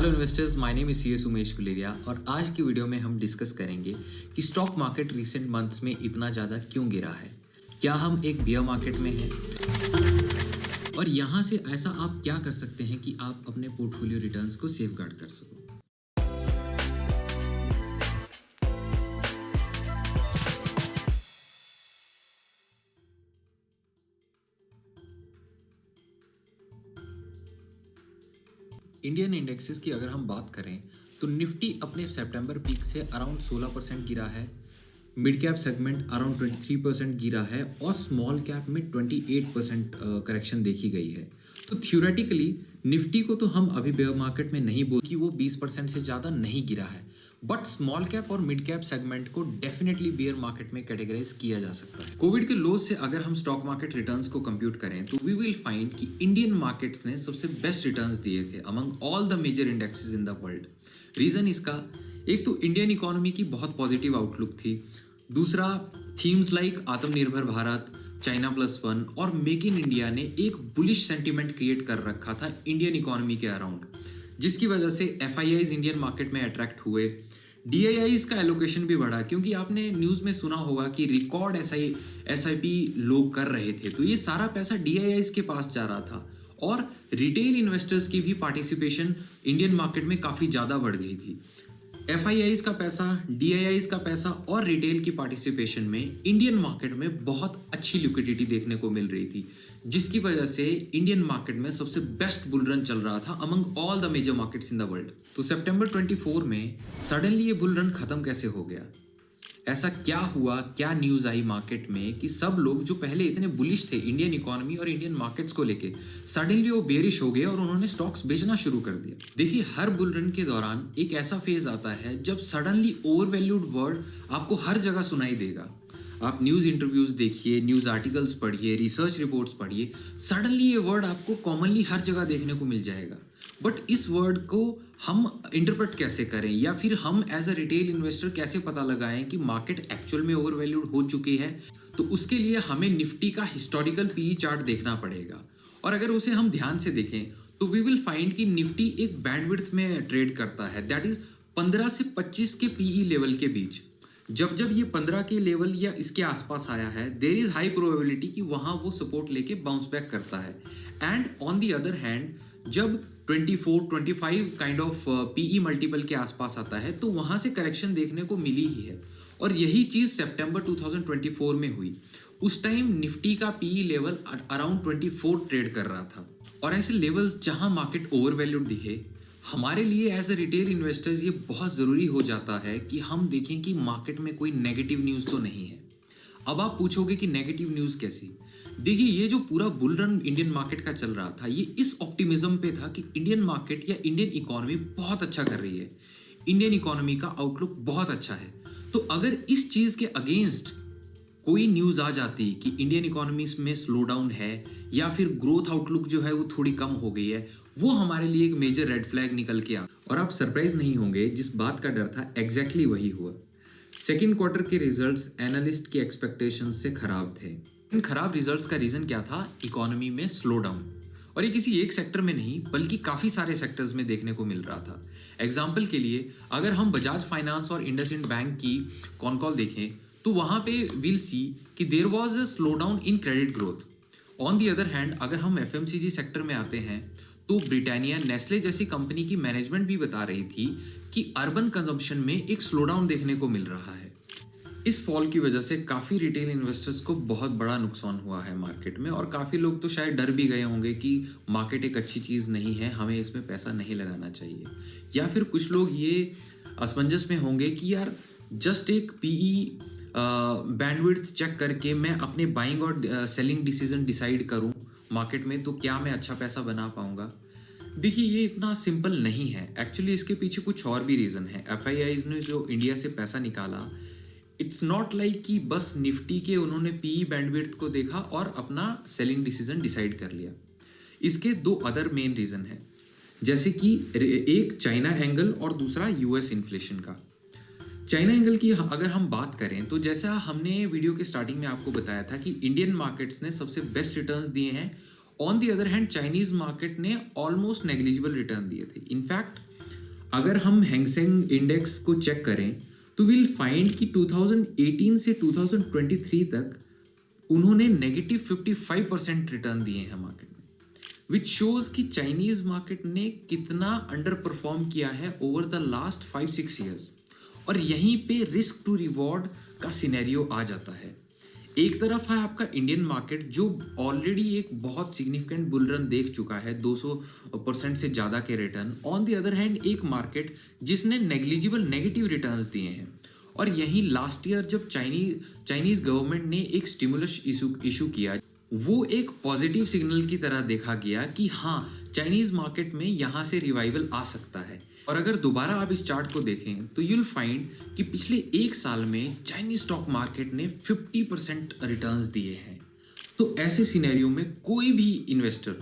Hello investors, my name is CS Umesh Guleria और आज की वीडियो में हम डिस्कस करेंगे कि स्टॉक मार्केट रिसेंट मंथ्स में इतना ज़्यादा क्यों गिरा है। क्या हम एक बियर मार्केट में हैं और यहाँ से ऐसा आप क्या कर सकते हैं कि आप अपने पोर्टफोलियो रिटर्न्स को सेफगार्ड कर सको। इंडियन इंडेक्सेस की अगर हम बात करें तो निफ्टी अपने सितंबर पीक से अराउंड 16% गिरा है, मिड कैप सेगमेंट अराउंड 23% गिरा है और स्मॉल कैप में 28% करेक्शन देखी गई है। तो थ्योरेटिकली निफ्टी को तो हम अभी बेयर मार्केट में नहीं बोल कि वो 20% से ज़्यादा नहीं गिरा है, बट स्मॉल कैप और मिड कैप सेगमेंट को डेफिनेटली बियर मार्केट में कैटेगराइज किया जा सकता है। कोविड के लोज से अगर हम स्टॉक मार्केट रिटर्न्स को कंप्यूट करें तो वी विल फाइंड कि इंडियन मार्केट्स ने सबसे बेस्ट रिटर्न्स दिए थे among all the major indexes in the world. Reason इसका एक तो इंडियन इकोनॉमी की बहुत पॉजिटिव आउटलुक थी, दूसरा थीम्स लाइक आत्मनिर्भर भारत, चाइना प्लस वन और मेक इन इंडिया ने एक बुलिश सेंटीमेंट क्रिएट कर रखा था इंडियन इकोनॉमी के अराउंड, जिसकी वजह से एफआईआईज इंडियन मार्केट में अट्रैक्ट हुए। डीआईआईज का एलोकेशन भी बढ़ा क्योंकि आपने न्यूज़ में सुना होगा कि रिकॉर्ड एसआईपी लोग कर रहे थे, तो ये सारा पैसा डीआईआईज के पास जा रहा था और रिटेल इन्वेस्टर्स की भी पार्टिसिपेशन इंडियन मार्केट में काफ़ी ज़्यादा बढ़ गई थी। एफआईआईज का पैसा, डीआईआईज का पैसा और रिटेल की पार्टिसिपेशन में इंडियन मार्केट में बहुत अच्छी लिक्विडिटी देखने को मिल रही थी, जिसकी वजह से इंडियन मार्केट में सबसे बेस्ट बुल रन चल रहा था among all the major markets in the world. तो सितंबर 24 में सडनली ये बुल रन खत्म कैसे हो गया? ऐसा क्या हुआ, क्या न्यूज़ आई मार्केट में कि सब लोग जो पहले इतने बुलिश थे इंडियन इकोनॉमी और इंडियन मार्केट्स को लेके, सडनली वो बेरिश हो गए और उन्होंने स्टॉक्स बेचना शुरू कर दिया। देखिए, हर बुल रन के दौरान एक ऐसा फेज आता है जब सडनली ओवरवैल्यूड वर्ड आपको हर जगह सुनाई देगा। आप न्यूज़ इंटरव्यूज़ देखिए, न्यूज़ आर्टिकल्स पढ़िए, रिसर्च रिपोर्ट्स पढ़िए, सडनली ये वर्ड आपको कॉमनली हर जगह देखने को मिल जाएगा। बट इस वर्ड को हम इंटरप्रेट कैसे करें या फिर हम एज अ रिटेल इन्वेस्टर कैसे पता लगाएं कि मार्केट एक्चुअल में ओवरवैल्यूड हो चुकी है? तो उसके लिए हमें निफ्टी का हिस्टोरिकल पीई चार्ट देखना पड़ेगा और अगर उसे हम ध्यान से देखें तो वी विल फाइंड कि निफ्टी एक बैंडविड्थ में ट्रेड करता है, दैट इज 15 से 25 के पीई लेवल के बीच। जब जब ये 15 के लेवल या इसके आसपास आया है, देयर इज हाई प्रोबेबिलिटी कि वहां वो सपोर्ट लेके बाउंस बैक करता है। And on the other hand जब 24-25 काइंड ऑफ पीई मल्टीपल के आसपास आता है तो वहां से करेक्शन देखने को मिली ही है और यही चीज सितंबर 2024 में हुई। उस टाइम निफ्टी का पीई लेवल अराउंड 24 ट्रेड कर रहा था और ऐसे लेवल्स जहां मार्केट ओवरवैल्यूड दिखे, हमारे लिए एज ए रिटेल इन्वेस्टर्स ये बहुत ज़रूरी हो जाता है कि हम देखें कि मार्केट में कोई नेगेटिव न्यूज़ तो नहीं है। अब आप पूछोगे कि नेगेटिव न्यूज़ कैसी? देखिए, ये जो पूरा बुल रन इंडियन मार्केट का चल रहा था, ये इस ऑप्टिमिज्म पे था कि इंडियन मार्केट या इंडियन इकोनॉमी बहुत अच्छा कर रही है, इंडियन इकोनॉमी का आउटलुक बहुत अच्छा है। तो अगर इस चीज़ के अगेंस्ट कोई न्यूज़ आ जाती कि इंडियन इकोनॉमी में स्लो डाउन है या फिर ग्रोथ आउटलुक जो है वो थोड़ी कम हो गई है, वो हमारे लिए एक मेजर रेड फ्लैग निकल के आ और आप सरप्राइज नहीं होंगे, जिस बात का डर था एग्जैक्टली वही हुआ। सेकेंड क्वार्टर के रिजल्ट्स एनालिस्ट के एक्सपेक्टेशन से खराब थे। इन खराब रिजल्ट्स का रीजन क्या था? इकोनॉमी में स्लो डाउन, और ये किसी एक सेक्टर में नहीं बल्कि काफी सारे सेक्टर्स में देखने को मिल रहा था। एग्जाम्पल के लिए अगर हम बजाज फाइनेंस और इंडसइंड बैंक की कॉन कॉल देखें तो वहां पे विल सी कि there was a slow down in credit growth. On the other hand अगर हम एफएमसीजी सेक्टर में आते हैं तो ब्रिटानिया, नेस्ले जैसी कंपनी की मैनेजमेंट भी बता रही थी कि अर्बन कंजम्पशन में एक स्लो डाउन देखने को मिल रहा है। इस फॉल की वजह से काफ़ी रिटेल इन्वेस्टर्स को बहुत बड़ा नुकसान हुआ है मार्केट में और काफ़ी लोग तो शायद डर भी गए होंगे कि मार्केट एक अच्छी चीज़ नहीं है, हमें इसमें पैसा नहीं लगाना चाहिए। या फिर कुछ लोग ये असमंजस में होंगे कि यार जस्ट एक पीई बैंडविड्थ चेक करके मैं अपने बाइंग और सेलिंग डिसीजन डिसाइड करूं मार्केट में तो क्या मैं अच्छा पैसा बना पाऊंगा? देखिए, ये इतना सिंपल नहीं है। एक्चुअली इसके पीछे कुछ और भी रीज़न है। एफआईआईज ने जो इंडिया से पैसा निकाला, इट्स नॉट लाइक कि बस निफ्टी के उन्होंने पीई बैंडविड्थ को देखा और अपना सेलिंग डिसीजन डिसाइड कर लिया। इसके दो अदर मेन रीज़न है, जैसे कि एक चाइना एंगल और दूसरा यूएस इन्फ्लेशन का। चाइना एंगल की अगर हम बात करें तो जैसा हमने वीडियो के स्टार्टिंग में आपको बताया था कि इंडियन मार्केट्स ने सबसे बेस्ट रिटर्न्स दिए हैं, on the other hand Chinese market ने ऑलमोस्ट नेग्लिजिबल रिटर्न दिए थे। इनफैक्ट अगर हम हैंगसेंग इंडेक्स को चेक करें तो विल फाइंड कि 2018 से 2023 तक उन्होंने नेगेटिव 55% रिटर्न दिए हैं मार्केट में, विच शोज कि चाइनीज मार्केट ने कितना अंडर परफॉर्म किया है ओवर द लास्ट 5-6 ईयर्स। और यहीं पे रिस्क टू रिवॉर्ड का सिनेरियो आ जाता है। एक तरफ है आपका इंडियन मार्केट जो ऑलरेडी एक बहुत सिग्निफिकेंट बुल रन देख चुका है, 200% से ज़्यादा के return. On the other hand एक मार्केट जिसने नेग्लिजिबल नेगेटिव रिटर्न्स दिए हैं। और यहीं लास्ट ईयर जब चाइनीज गवर्नमेंट ने एक स्टिमुलस इशू किया, वो एक पॉजिटिव सिग्नल की तरह देखा गया कि हाँ, चाइनीज मार्केट में यहाँ से रिवाइवल आ सकता है। और अगर दोबारा आप इस चार्ट को देखें तो यूल फाइंड कि पिछले एक साल में चाइनीज स्टॉक मार्केट ने 50% रिटर्न्स दिए हैं। तो ऐसे सिनेरियो में कोई भी इन्वेस्टर,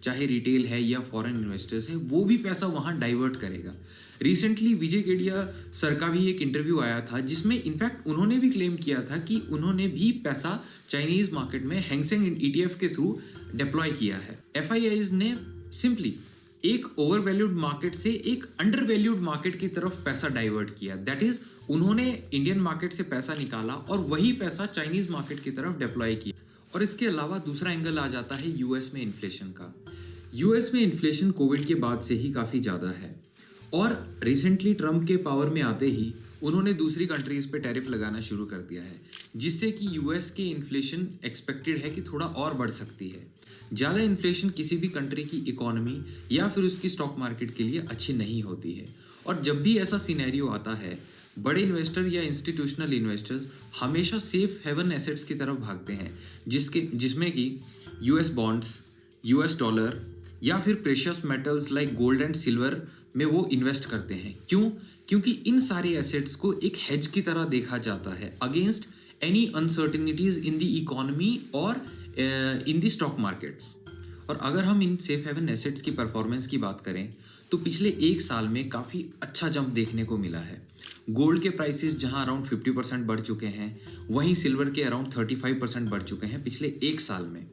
चाहे रिटेल है या फॉरेन इन्वेस्टर्स है, वो भी पैसा वहाँ डाइवर्ट करेगा। रिसेंटली विजय केडिया सर का भी एक इंटरव्यू आया था जिसमें इनफैक्ट उन्होंने भी क्लेम किया था कि उन्होंने भी पैसा चाइनीज मार्केट में हैंगसेंग ETF के थ्रू डिप्लॉय किया है। FIIs ने सिंपली एक ओवर वैल्यूड मार्केट से एक अंडर वैल्यूड मार्केट की तरफ पैसा डाइवर्ट किया। दैट इज उन्होंने इंडियन मार्केट से पैसा निकाला और वही पैसा चाइनीज मार्केट की तरफ डिप्लॉय किया। और इसके अलावा दूसरा एंगल आ जाता है यूएस में इन्फ्लेशन का। यूएस में इन्फ्लेशन कोविड के बाद से ही काफ़ी ज़्यादा है और रिसेंटली ट्रम्प के पावर में आते ही उन्होंने दूसरी कंट्रीज़ पे टैरिफ लगाना शुरू कर दिया है, जिससे कि यूएस के इन्फ्लेशन एक्सपेक्टेड है कि थोड़ा और बढ़ सकती है। ज़्यादा इन्फ्लेशन किसी भी कंट्री की इकोनॉमी या फिर उसकी स्टॉक मार्केट के लिए अच्छी नहीं होती है। और जब भी ऐसा सिनेरियो आता है, बड़े इन्वेस्टर या इंस्टीट्यूशनल इन्वेस्टर्स हमेशा सेफ हेवन एसेट्स की तरफ भागते हैं, जिसमें कि यूएस बॉन्ड्स, यूएस डॉलर या फिर precious metals like gold and silver में वो इन्वेस्ट करते हैं। क्यों? क्योंकि इन सारे एसेट्स को एक हेज की तरह देखा जाता है against any uncertainties in the economy और इन द स्टॉक मार्केट्स। और अगर हम इन सेफ हेवन एसेट्स की परफॉर्मेंस की बात करें तो पिछले एक साल में काफ़ी अच्छा जंप देखने को मिला है। गोल्ड के प्राइसेस जहां अराउंड 50% बढ़ चुके हैं, वहीं सिल्वर के अराउंड 35% बढ़ चुके हैं पिछले एक साल में।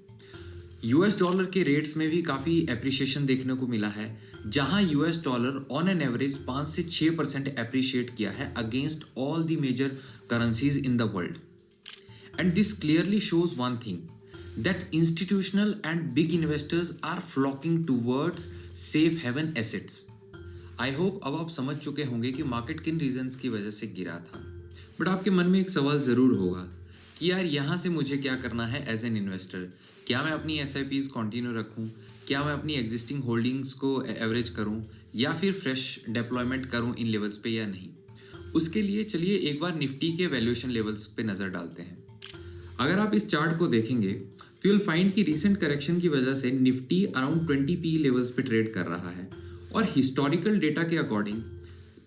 यूएस डॉलर के रेट्स में भी काफ़ी एप्रिशिएशन देखने को मिला है, जहां US dollar on an average 5 से 6% एप्रिशिएट किया है against all the major currencies in the world. And this clearly shows one thing, that institutional and big investors are flocking towards safe haven assets. I hope अब आप समझ चुके होंगे कि market किन रीजंस की वजह से गिरा था। बट आपके मन में एक सवाल ज़रूर होगा कि यार यहाँ से मुझे क्या करना है एज एन इन्वेस्टर। क्या मैं अपनी SIPs कंटिन्यू रखूँ, क्या मैं अपनी एग्जिस्टिंग होल्डिंग्स को एवरेज करूँ या फिर फ्रेश डेप्लॉयमेंट करूँ इन लेवल्स पे या नहीं। उसके लिए चलिए एक बार निफ्टी के वैल्यूएशन लेवल्स पे नज़र डालते हैं। अगर आप इस चार्ट को देखेंगे तो यूल फाइंड कि रीसेंट करेक्शन की वजह से निफ्टी अराउंड 20 PE लेवल्स पे ट्रेड कर रहा है और हिस्टोरिकल डेटा के अकॉर्डिंग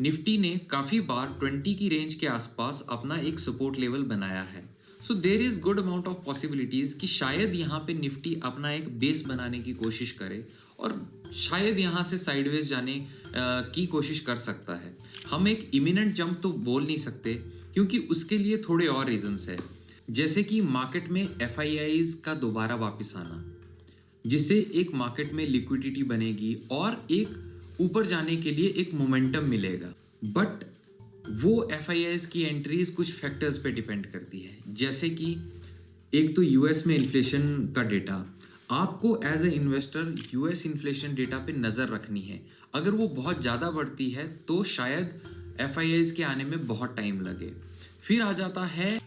निफ्टी ने काफ़ी बार 20 की रेंज के आसपास अपना एक सपोर्ट लेवल बनाया है। So there is good amount of possibilities कि शायद यहाँ पे निफ्टी अपना एक बेस बनाने की कोशिश करे और शायद यहाँ से साइडवेज जाने की कोशिश कर सकता है। हम एक इमिनेंट जंप तो बोल नहीं सकते क्योंकि उसके लिए थोड़े और रीजंस है, जैसे कि मार्केट में FIIs का दोबारा वापस आना, जिससे एक मार्केट में लिक्विडिटी बनेगी और एक ऊपर जाने के लिए एक मोमेंटम मिलेगा। बट वो FIIs की एंट्रीज कुछ फैक्टर्स पे डिपेंड करती है, जैसे कि एक तो यूएस में इन्फ्लेशन का डेटा। आपको as a investor US inflation data पे नज़र रखनी है। अगर वो बहुत ज़्यादा बढ़ती है तो शायद FIIs के आने में बहुत टाइम लगे। फिर आ जाता है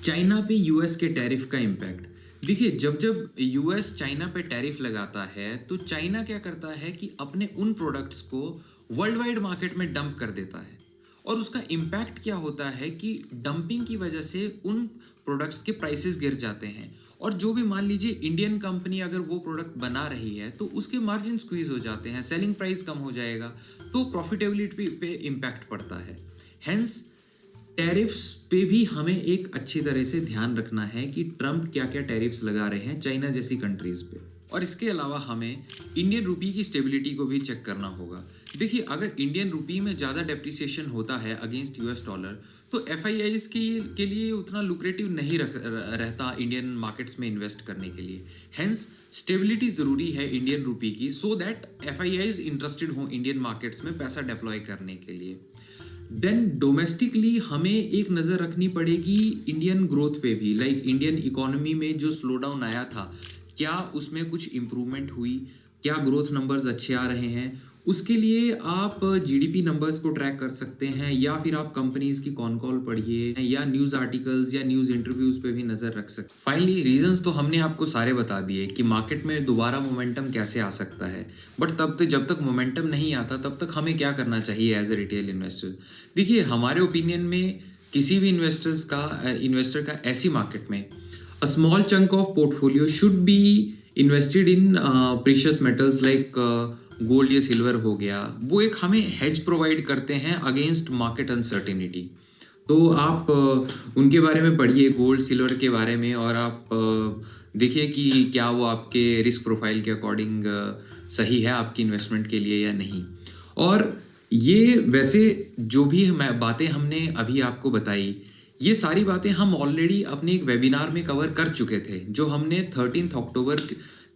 चाइना पे यूएस के टैरिफ का इम्पैक्ट। देखिए, जब यूएस चाइना पे टैरिफ लगाता है तो चाइना क्या करता है कि अपने उन प्रोडक्ट्स को वर्ल्ड वाइड मार्केट में डंप कर देता है और उसका इम्पैक्ट क्या होता है कि डंपिंग की वजह से उन प्रोडक्ट्स के प्राइसेस गिर जाते हैं और जो भी मान लीजिए इंडियन कंपनी अगर वो प्रोडक्ट बना रही है तो उसके मार्जिन स्क्वीज हो जाते हैं, सेलिंग प्राइस कम हो जाएगा, तो प्रॉफिटेबिलिटी पे इम्पैक्ट पड़ता है। हेंस टैरिफ्स पे भी हमें एक अच्छी तरह से ध्यान रखना है कि ट्रम्प क्या क्या टैरिफ्स लगा रहे हैं चाइना जैसी कंट्रीज पे। और इसके अलावा हमें इंडियन रुपी की स्टेबिलिटी को भी चेक करना होगा। देखिए, अगर इंडियन रुपी में ज़्यादा डेप्रिसिएशन होता है अगेंस्ट यूएस डॉलर, तो एफआईआईज के लिए उतना लुक्रेटिव नहीं रहता इंडियन मार्केट्स में इन्वेस्ट करने के लिए। हेंस स्टेबिलिटी ज़रूरी है इंडियन रुपी की, सो दैट एफआईआईज इंटरेस्टेड हो इंडियन मार्केट्स में पैसा डिप्लॉय करने के लिए। देन डोमेस्टिकली हमें एक नज़र रखनी पड़ेगी इंडियन ग्रोथ पे भी, लाइक इंडियन इकोनॉमी में जो स्लो डाउन आया था, क्या उसमें कुछ इम्प्रूवमेंट हुई, क्या ग्रोथ नंबर्स अच्छे आ रहे हैं। उसके लिए आप जीडीपी नंबर्स को ट्रैक कर सकते हैं, या फिर आप कंपनीज की कॉन कॉल पढ़िए, या न्यूज़ आर्टिकल्स या न्यूज़ इंटरव्यूज़ पे भी नज़र रख सकते हैं। फाइनली रीजंस तो हमने आपको सारे बता दिए कि मार्केट में दोबारा मोमेंटम कैसे आ सकता है, बट तब तक जब तक मोमेंटम नहीं आता तब तक हमें क्या करना चाहिए एज ए रिटेल इन्वेस्टर। देखिए, हमारे ओपिनियन में किसी भी इन्वेस्टर का ऐसी मार्केट में a small chunk of portfolio should be invested in precious metals like gold या सिल्वर हो गया। वो एक हमें हेज प्रोवाइड करते हैं अगेंस्ट मार्केट अनसर्टेनिटी। तो आप उनके बारे में पढ़िए, गोल्ड सिल्वर के बारे में, और आप देखिए कि क्या वो आपके रिस्क प्रोफाइल के अकॉर्डिंग सही है आपकी इन्वेस्टमेंट के लिए या नहीं। और ये वैसे जो भी बातें हमने अभी आपको बताई, ये सारी बातें हम ऑलरेडी अपने एक वेबिनार में कवर कर चुके थे, जो हमने 13 अक्टूबर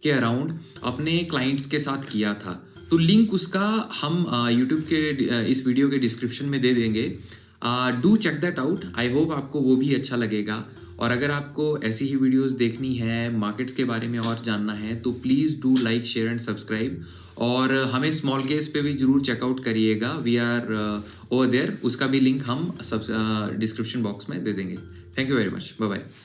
के अराउंड अपने क्लाइंट्स के साथ किया था। तो लिंक उसका हम यूट्यूब के इस वीडियो के डिस्क्रिप्शन में दे देंगे। Do check that out. I hope आपको वो भी अच्छा लगेगा। और अगर आपको ऐसी ही वीडियोस देखनी है, मार्केट्स के बारे में और जानना है, तो please do like, share and subscribe. और हमें स्मॉल केस पे भी जरूर चेकआउट करिएगा, वी आर ओवर देयर। उसका भी लिंक हम सब डिस्क्रिप्शन बॉक्स में दे देंगे। Thank you very much, bye bye.